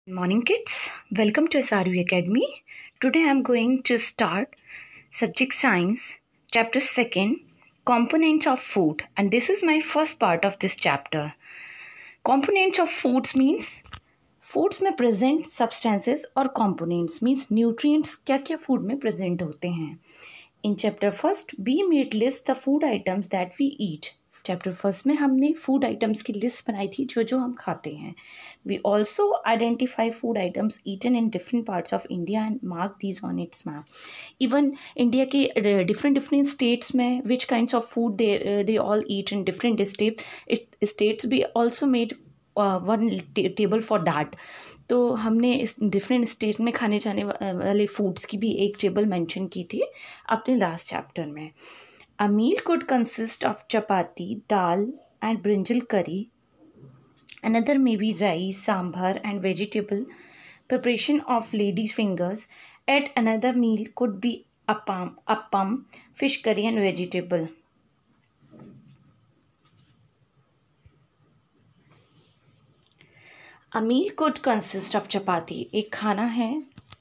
Morning kids, welcome to SRU Academy. Today I am going to start subject science chapter 2nd components of food, and this is my first part of this chapter. Components of foods means foods में present substances और components means nutrients क्या क्या food में present होते हैं. In chapter first we made list the food items that we eat. Chapter first में हमने food items की लिस्ट बनाई थी जो जो हम खाते हैं. We also identify food items eaten in different parts of India and mark these on its map. Even India के डिफरेंट स्टेट्स में which kinds of food they all eat in different states भी also made one table for that. तो हमने इस different state में खाने जाने वाले फूड्स की भी एक टेबल मेंशन की थी अपने लास्ट चैप्टर में. A meal could consist of chapati, dal and brinjal curry. Another may be rice, sambar and vegetable preparation of ladies' fingers. At another meal could be appam, fish curry and vegetable. A meal could consist of chapati. एक खाना है.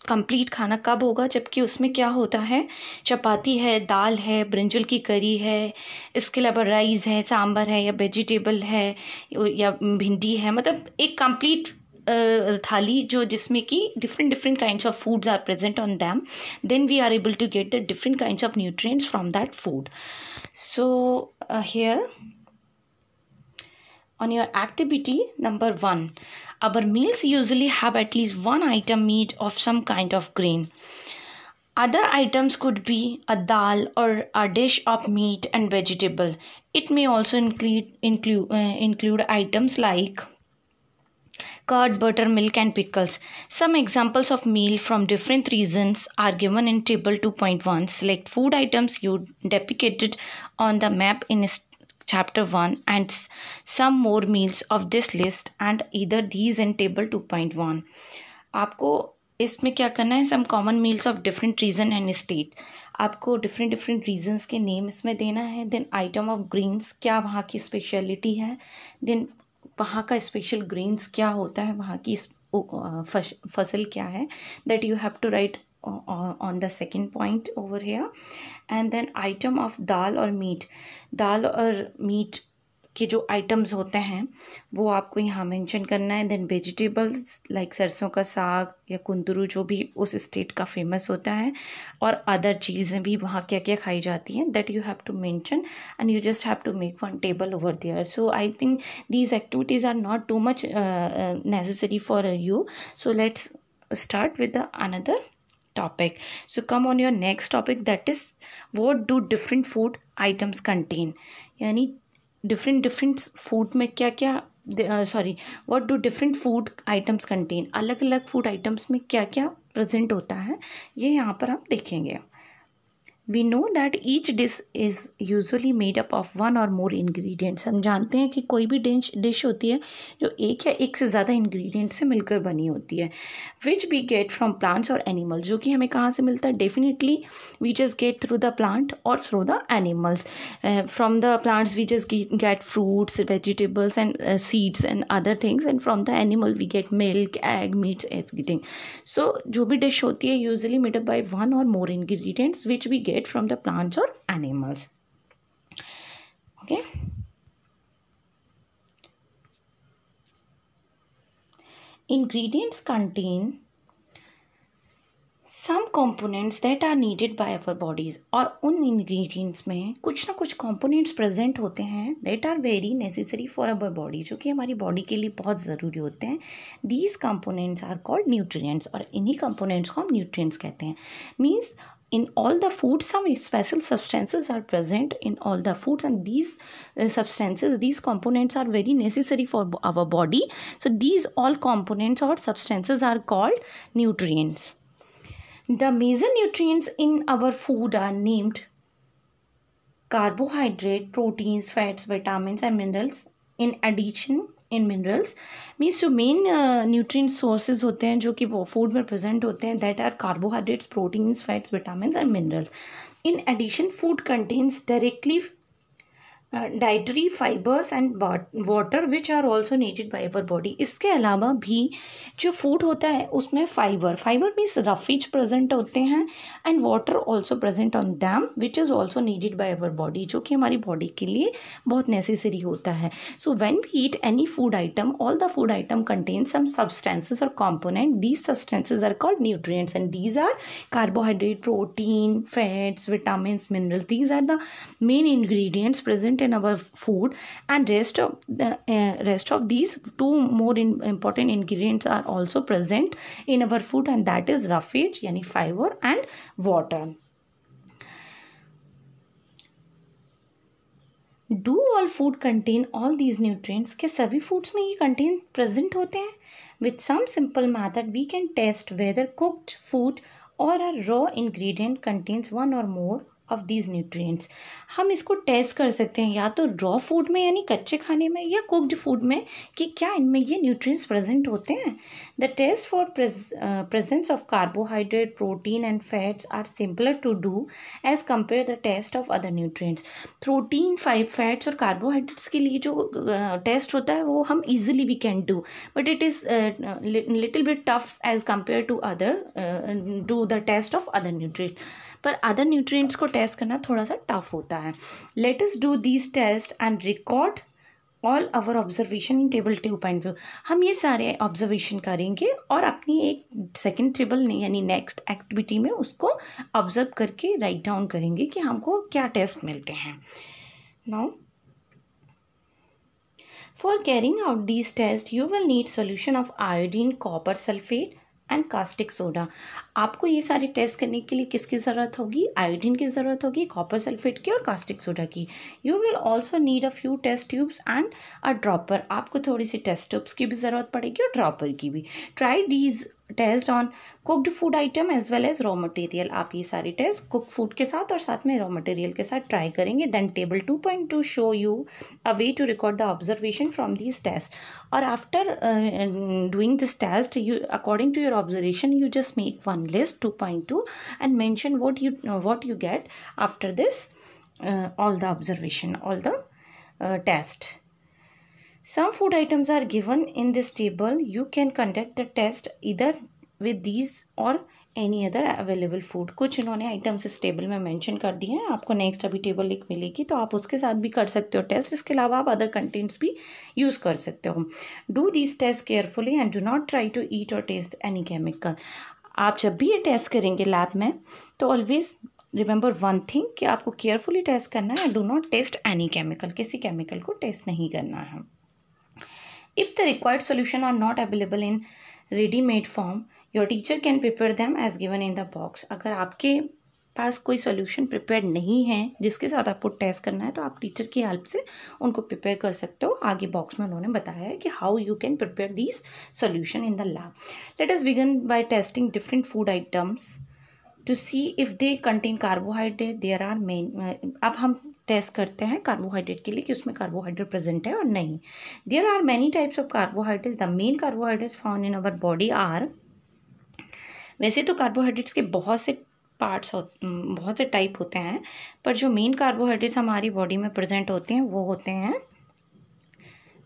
Complete खाना कब होगा जबकि उसमें क्या होता है, चपाती है, दाल है, ब्रिंजल की करी है, इसके अलावा राइस है, सांबर है या वेजिटेबल है या भिंडी है. मतलब एक कंप्लीट थाली जो जिसमें कि different kinds of foods are present on them. Then we are able to get the different kinds of nutrients from that food. So here on your activity number 1, our meals usually have at least one item made of some kind of grain. Other items could be a dal or a dish of meat and vegetable. It may also include items like curd, butter, milk and pickles. Some examples of meal from different regions are given in table 2.1. Select food items you depicted on the map in chapter 1 and some more meals of this list and either these in table 2.1. आपको इसमें क्या करना है, some common meals of different region and state. आपको different regions के name इसमें देना है. then item of greens, क्या वहाँ की स्पेशलिटी है, then वहाँ का स्पेशल ग्रेन्स क्या होता है, वहाँ की फसल क्या है, that you have to write on the second point over here. and then item of दाल और मीट. दाल और मीट के जो आइटम्स होते हैं वो आपको यहाँ मेंशन करना है. देन वेजिटेबल्स लाइक सरसों का साग या कुंदरू जो भी उस स्टेट का फेमस होता है, और अदर चीज़ें भी वहाँ क्या क्या खाई जाती हैं, that you have to mention and you just have to make one table over there. So I think these activities are not too much necessary for you. So let's start with the another topic. So come on your next topic, that is what do different food items contain. यानी different food में क्या क्या what do different food items contain. अलग अलग food items में क्या क्या present होता है ये यहाँ पर हम देखेंगे. We know that each dish is usually made up of one or more ingredients. हम जानते हैं कि कोई भी डिश होती है जो एक या एक से ज़्यादा इंग्रेडिएंट से मिलकर बनी होती है. Which we get from plants or animals. जो कि हमें कहाँ से मिलता है, definitely we just get through the plant or through the animals. From the plants we just get fruits, vegetables and seeds and other things, and from the animal we get milk, egg, meats, everything. So जो भी dish होती है usually made up by one or more ingredients which we get from the plants or animals. Okay. Ingredients contain some components that are needed by our bodies. और उन ingredients में कुछ ना कुछ components present होते हैं that are very necessary for our body, जो कि हमारी body के लिए बहुत ज़रूरी होते हैं. These components are called nutrients, और इन्हीं components को हम nutrients कहते हैं. Means in all the foods some special substances are present in all the foods, and these substances, these components are very necessary for our body. So these all components or substances are called nutrients. The major nutrients in our food are named carbohydrate, proteins, fats, vitamins and minerals. In addition, in minerals means जो main nutrient sources होते हैं जो कि वो food में present होते हैं, that are carbohydrates, proteins, fats, vitamins and minerals. In addition, food contains directly dietary fibres and water which are also needed by our body. इसके अलावा भी जो फूड होता है उसमें फाइबर मीन्स रफीज प्रेजेंट होते हैं and water also present on them which is also needed by our body, जो कि हमारी बॉडी के लिए बहुत नेसेसरी होता है। So when we eat any food item, all the food item contain some substances और component, these substances are called nutrients and these are carbohydrate, protein, fats, vitamins, minerals. These are the main ingredients present in our food, and rest of these two more important ingredients are also present in our food, and that is roughage yani fiber and water. Do all food contain all these nutrients? क्या सभी foods में ये contain present होते हैं? With some simple method we can test whether cooked food or a raw ingredient contains one or more of these nutrients. हम इसको test कर सकते हैं या तो रॉ फूड में यानी कच्चे खाने में या कुक्ड फूड में कि क्या इनमें ये न्यूट्रिएंट्स प्रेजेंट होते हैं। The test for presence of carbohydrate, protein and fats are simpler to do as compare the test of other nutrients. Protein, fats और कार्बोहाइड्रेट्स के लिए जो टेस्ट होता है वो हम easily we can do, but it is little bit tough as compare to other do the test of other nutrients. पर other nutrients को टेस्ट करना थोड़ा सा टफ होता है। Let us do these test and record all our observation in table 2.2। हम ये सारे ऑब्जर्वेशन करेंगे और अपनी एक सेकेंड टेबल यानी नेक्स्ट एक्टिविटी में उसको ऑब्जर्व करके राइट डाउन करेंगे कि हमको क्या टेस्ट मिलते हैं। Now for carrying out these test you will need solution of iodine, copper sulphate and caustic soda. आपको ये सारे टेस्ट करने के लिए किसकी ज़रूरत होगी? आयोडीन की ज़रूरत होगी, कॉपर सल्फेट की और कास्टिक सोडा की। You will also need a few test tubes and a dropper. आपको थोड़ी सी टेस्ट ट्यूब्स की भी ज़रूरत पड़ेगी और ड्रॉपर की भी। Try these test on cooked food item as well as raw material. आप ये सारे टेस्ट कुक फूड के साथ और साथ में रॉ मटेरियल के साथ ट्राई करेंगे। Then table 2.2 show you a way to record the observation from these test. और after doing this test you according to your observation you just make one list 2.2 and mention what you get after this all the observation, all the test. Some food items are given in this table. You can conduct the test either with these or any other available food. कुछ इन्होंने items इस table में mention कर दिए हैं, आपको next अभी table एक मिलेगी तो आप उसके साथ भी कर सकते हो टेस्ट। इसके अलावा आप अदर कंटेंट्स भी यूज़ कर सकते हो। Do this test carefully and do not try to eat or taste any chemical. आप जब भी ये टेस्ट करेंगे लैब में तो ऑलवेज रिमेंबर वन थिंग कि आपको केयरफुली टेस्ट करना है, do not test any chemical. किसी केमिकल को टेस्ट नहीं करना है। If the required solution are not available in readymade form your teacher can prepare them as given in the box. अगर आपके पास कोई सोल्यूशन प्रिपेयर नहीं है जिसके साथ आपको टेस्ट करना है तो आप टीचर की हेल्प से उनको प्रिपेयर कर सकते हो। आगे बॉक्स में उन्होंने बताया है कि how you can prepare this solution in the lab. Let us begin by testing different food items to see if they contain carbohydrate. There are main. अब हम टेस्ट करते हैं कार्बोहाइड्रेट के लिए कि उसमें कार्बोहाइड्रेट प्रेजेंट है और नहीं। There are many types of carbohydrates. The main carbohydrates found in our body are. वैसे तो कार्बोहाइड्रेट्स के बहुत से बहुत से टाइप होते हैं, पर जो मेन कार्बोहाइड्रेट्स हमारी बॉडी में प्रेजेंट होते हैं वो होते हैं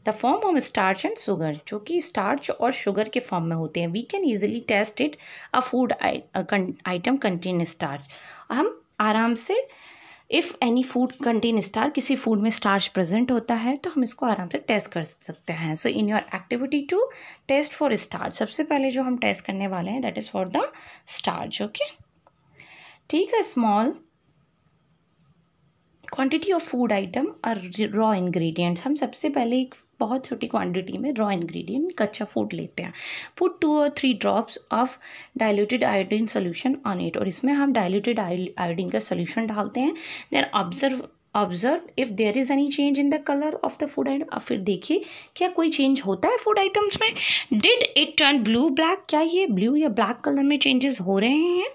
the form of starch and sugar, जो कि स्टार्च और शुगर के फॉर्म में होते हैं। We can easily test it a food item contain starch. हम आराम से if any food contain starch, किसी फूड में स्टार्च प्रेजेंट होता है तो हम इसको आराम से टेस्ट कर सकते हैं। So in your activity to test for starch, सबसे पहले जो हम टेस्ट करने वाले हैं that is for the starch. Okay, take a small quantity of food item और रॉ इंग्रेडिएंट्स। हम सबसे पहले एक बहुत छोटी क्वांटिटी में रॉ इंग्रेडिएंट कच्चा फूड लेते हैं। Put 2 or 3 drops of diluted iodine solution on it. और इसमें हम डाइल्यूटेड आयोडीन का सोल्यूशन डालते हैं। Then observe if there is any change in the colour of the food item. अब फिर देखिए क्या कोई चेंज होता है फूड आइटम्स में। Did it turn blue black, क्या ये ब्लू या ब्लैक कलर में चेंजेस हो रहे हैं?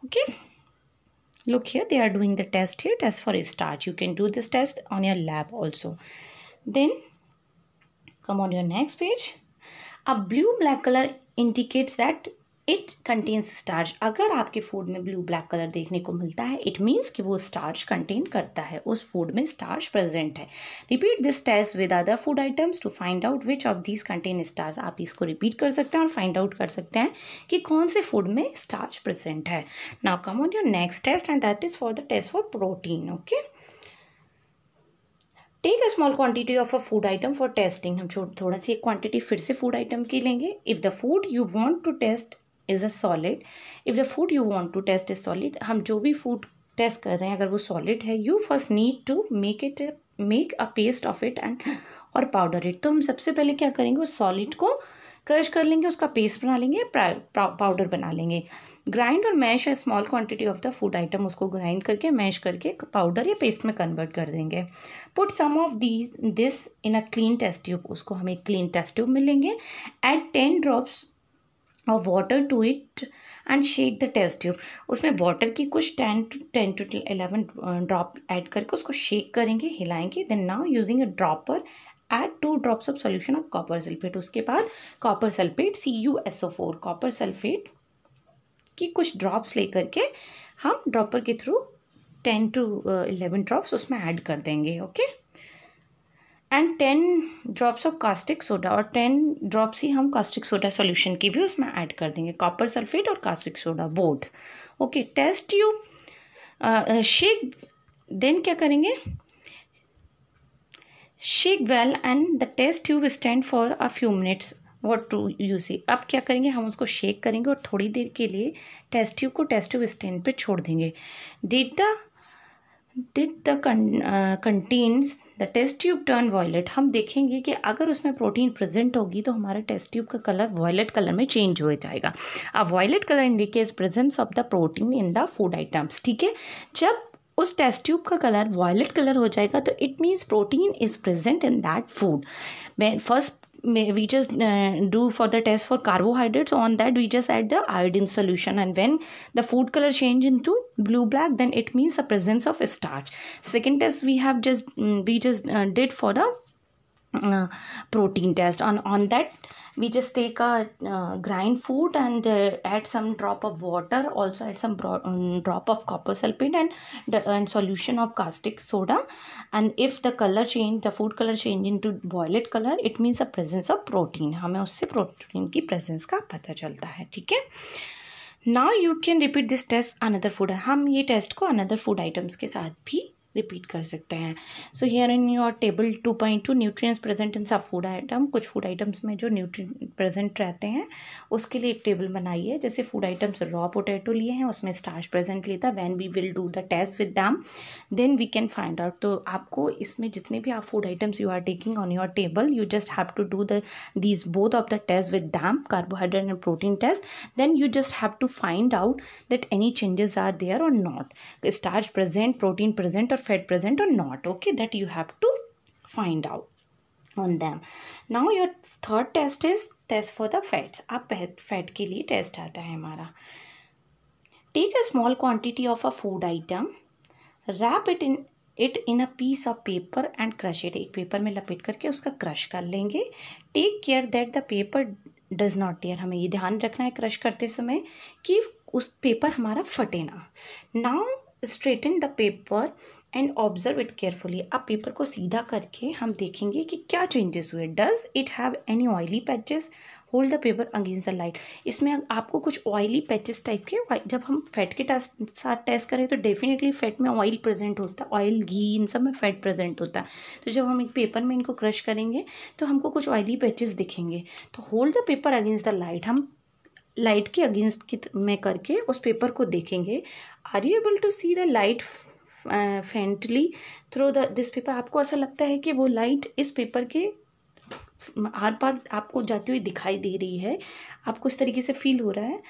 Okay, look here, they are doing the test here, test for starch. You can do this test on your lab also. Then come on your next page. A blue black color indicates that it contains starch. अगर आपके food में blue black colour देखने को मिलता है, it means कि वो starch contain करता है, उस फूड में स्टार्च प्रेजेंट है। Repeat this test with other food items to find out which of these contain starch. आप इसको रिपीट कर सकते हैं और फाइंड आउट कर सकते हैं कि कौन से फूड में स्टार्च प्रेजेंट है। Now come on your next test and that is for the test for protein. Okay, take a small quantity of a food item for testing. हम थोड़ा सी एक क्वांटिटी फिर से फूड आइटम की लेंगे। If the food you want to test is a solid, if the food you want to test is solid, हम जो भी फूड टेस्ट कर रहे हैं अगर वो सॉलिड है, you first need to make a paste of it and or powder it. तो हम सबसे पहले क्या करेंगे, उस सॉलिड को क्रश कर लेंगे, उसका पेस्ट बना लेंगे, पाउडर बना लेंगे। Grind or mash a small quantity of the food item, उसको ग्राइंड करके मैश करके पाउडर या पेस्ट में कन्वर्ट कर देंगे। Put some of this in a clean test tube, उसको हम एक क्लीन टेस्ट ट्यूब में लेंगे। Add 10 drops of water to it and shake the test tube, उसमें वाटर की कुछ 10 to 11 ड्रॉप ऐड करके उसको शेक करेंगे, हिलाएंगे। Then now using a dropper add 2 drops of solution of copper sulphate, उसके बाद copper sulphate CuSO4 copper sulphate की कुछ ड्रॉप्स लेकर के हम ड्रॉपर के थ्रू 10 to 11 ड्रॉप्स उसमें ऐड कर देंगे। Okay, and 10 drops of caustic soda, और 10 ड्रॉप्स ही हम कास्टिक सोडा सॉल्यूशन की भी उसमें ऐड कर देंगे, कॉपर सल्फेट और caustic soda both. Okay, test tube shake, then क्या करेंगे, shake well and the test tube stand for a few minutes what to you see. अब क्या करेंगे, हम उसको शेक करेंगे और थोड़ी देर के लिए टेस्ट ट्यूब को टेस्ट ट्यूब स्टैंड पे छोड़ देंगे। Did the contents the test tube turn violet, हम देखेंगे कि अगर उसमें प्रोटीन प्रेजेंट होगी तो हमारा टेस्ट ट्यूब का कलर वॉयलेट कलर में चेंज हो जाएगा। A violet colour indicates presence of the protein in the food items. ठीक है, जब उस टेस्ट ट्यूब का कलर वॉयलेट कलर हो जाएगा तो it means protein is present in that food. First we just do for the test for carbohydrates, on that we just add the iodine solution, and when the food color change into blue black, then it means the presence of starch. Second test we just did for the protein test. On that we just take a grind food and add some drop of water, also add some drop of copper sulfate and solution of caustic soda, and if the food color change into violet color, it means the presence of protein, हमें उससे protein की presence का पता चलता है। ठीक है, now you can repeat this test another food, हम ये टेस्ट को अनदर फूड आइटम्स के साथ भी रिपीट कर सकते हैं। So here in your table 2.2 nutrients present in सब फूड आइटम, कुछ फूड आइटम्स में जो न्यूट्रिएंट प्रेजेंट रहते हैं उसके लिए एक टेबल बनाइए। जैसे फूड आइटम्स रॉ पोटैटो लिए हैं, उसमें स्टार्च प्रेजेंट लेता, when we will do the test with them then we can find out. तो आपको इसमें जितने भी आप food items you are taking on your table, you just have to do these both of the tests with them, carbohydrate and protein test, then you just have to find out that any changes are there or not, starch present, protein present or fat present or not. Okay, that you have to find out on them. Now your third test is test for the fats. अब fat के लिए test आता है हमारा। Take a small quantity of a food item, wrap it in a piece of paper and crush it, एक paper में लपेट करके उसका क्रश कर लेंगे। Take care that the paper does not tear, हमें ये ध्यान रखना है क्रश करते समय कि उस पेपर हमारा फटे ना। Now straighten the paper and observe it carefully, अब पेपर को सीधा करके हम देखेंगे कि क्या चेंजेस हुए। Does it have any oily patches, hold the paper against the light, इसमें आपको कुछ ऑयली पैचेस टाइप के, जब हम फैट के साथ टेस्ट करें तो डेफिनेटली फैट में ऑयल प्रेजेंट होता है, ऑयल घी इन सब में फैट प्रेजेंट होता है। तो जब हम एक पेपर में इनको क्रश करेंगे तो हमको कुछ ऑयली पैचेस दिखेंगे। तो hold the paper against the light, हम लाइट के अगेंस्ट में करके उस पेपर को देखेंगे। Are you able to see the light faintly through this paper, आपको ऐसा लगता है कि वो लाइट इस पेपर के आर पार आपको जाती हुई दिखाई दे रही है, आपको इस तरीके से फील हो रहा है।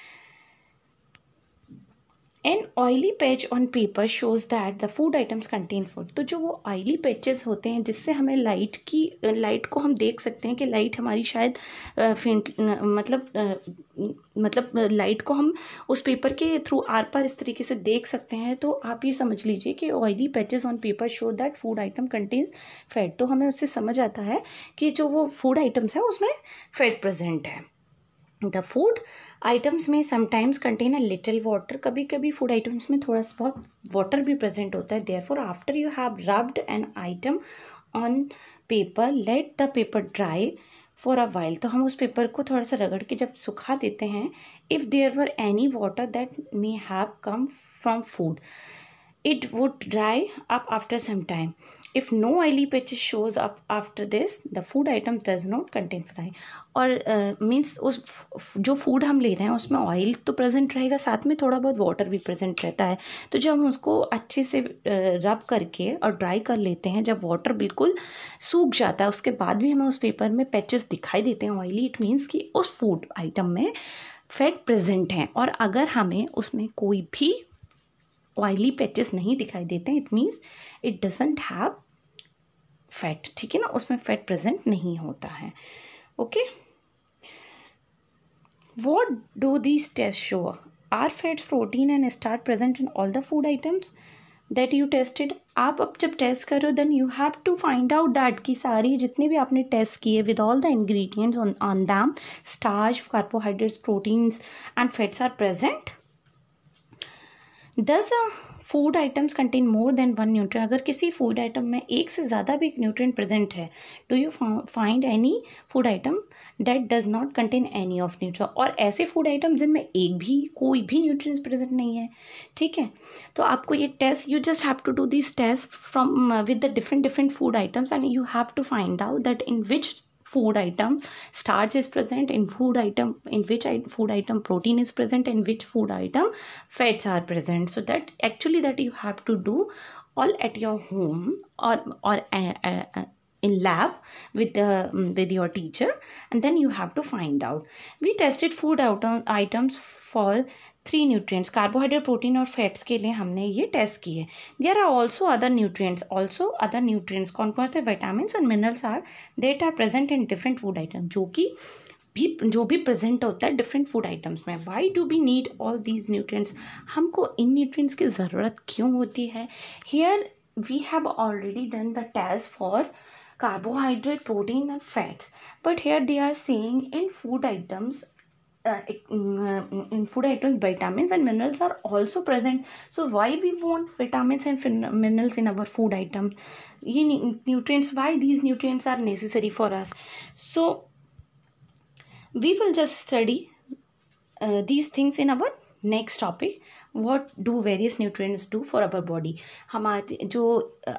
An oily patch on paper shows that the food items contain food, तो जो वो ऑयली पैचेस होते हैं जिससे हमें लाइट को हम देख सकते हैं कि लाइट हमारी शायद फेंट मतलब लाइट को हम उस पेपर के थ्रू आर पार इस तरीके से देख सकते हैं। तो आप ये समझ लीजिए कि oily patches on paper show that food item contains fat, तो हमें उससे समझ आता है कि जो वो फूड आइटम्स है उसमें फैट प्रेजेंट है। द फूड आइटम्स में sometimes contain a little water, कभी कभी फूड आइटम्स में थोड़ा सा बहुत वाटर भी प्रेजेंट होता है. Therefore after you have rubbed an item on paper, let the paper dry for a while. तो हम उस पेपर को थोड़ा सा रगड़ के जब सुखा देते हैं, if there were any water that may have come from food, it would dry up after some time. If no oily patches shows up after this, the food item does not contain fry. और means उस जो food हम ले रहे हैं उसमें oil तो present रहेगा, साथ में थोड़ा बहुत वाटर भी प्रेजेंट रहता है. तो जब हम उसको अच्छे से रब करके और ड्राई कर लेते हैं, जब वाटर बिल्कुल सूख जाता है उसके बाद भी हमें उस पेपर में पैचेस दिखाई देते हैं ऑयली, इट मीन्स कि उस फूड आइटम में फैट प्रेजेंट है. और अगर हमें उसमें कोई भी ऑयली पैचेस नहीं दिखाई देते हैं, it means it doesn't have fat. ठीक है ना, उसमें फैट प्रेजेंट नहीं होता है. Okay, what do these test show? Are fats, protein and starch present in all the food items that you tested? आप अब जब टेस्ट करो then you have to find out that कि सारी जितने भी आपने टेस्ट किए with all the ingredients on them, starch, carbohydrates, proteins and fats are present. Does a food items contain more than one nutrient? अगर किसी फूड आइटम में एक से ज़्यादा भी न्यूट्रिएंट प्रेजेंट है, do you find any food item that does not contain any of nutrient? और ऐसे फूड आइटम जिनमें एक भी कोई भी न्यूट्रिएंट्स प्रेजेंट नहीं है. ठीक है, तो आपको ये test, you just have to do this test from with the different food items and you have to find out that in which food item starch is present, in which food item protein is present, in which food item fats are present. So that actually that you have to do all at your home or in lab with your teacher, and then you have to find out. We tested food items for 3 nutrients, carbohydrate, protein और fats के लिए हमने ये test किए. There are also other nutrients, कौन कौन से vitamins and minerals are that are present in different food item, जो भी प्रेजेंट होता है डिफरेंट फूड आइटम्स में. Why do we need all these nutrients? हमको इन न्यूट्रिएंट्स की ज़रूरत क्यों होती है? Here we have already done the test for carbohydrate, protein and fats, but here they are saying in food items vitamins and minerals are also present. So why we want vitamins and minerals in our food item? Nutrients, why these nutrients are necessary for us? So we will just study these things in our next topic, what do various nutrients do for our body. हमारे जो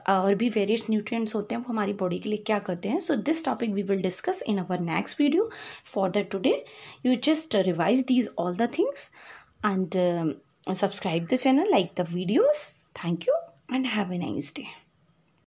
और भी various nutrients होते हैं वो हमारी body के लिए क्या करते हैं. So this topic we will discuss in our next video. For that today you just revise these all the things and subscribe the channel, like the videos. Thank you and have a nice day.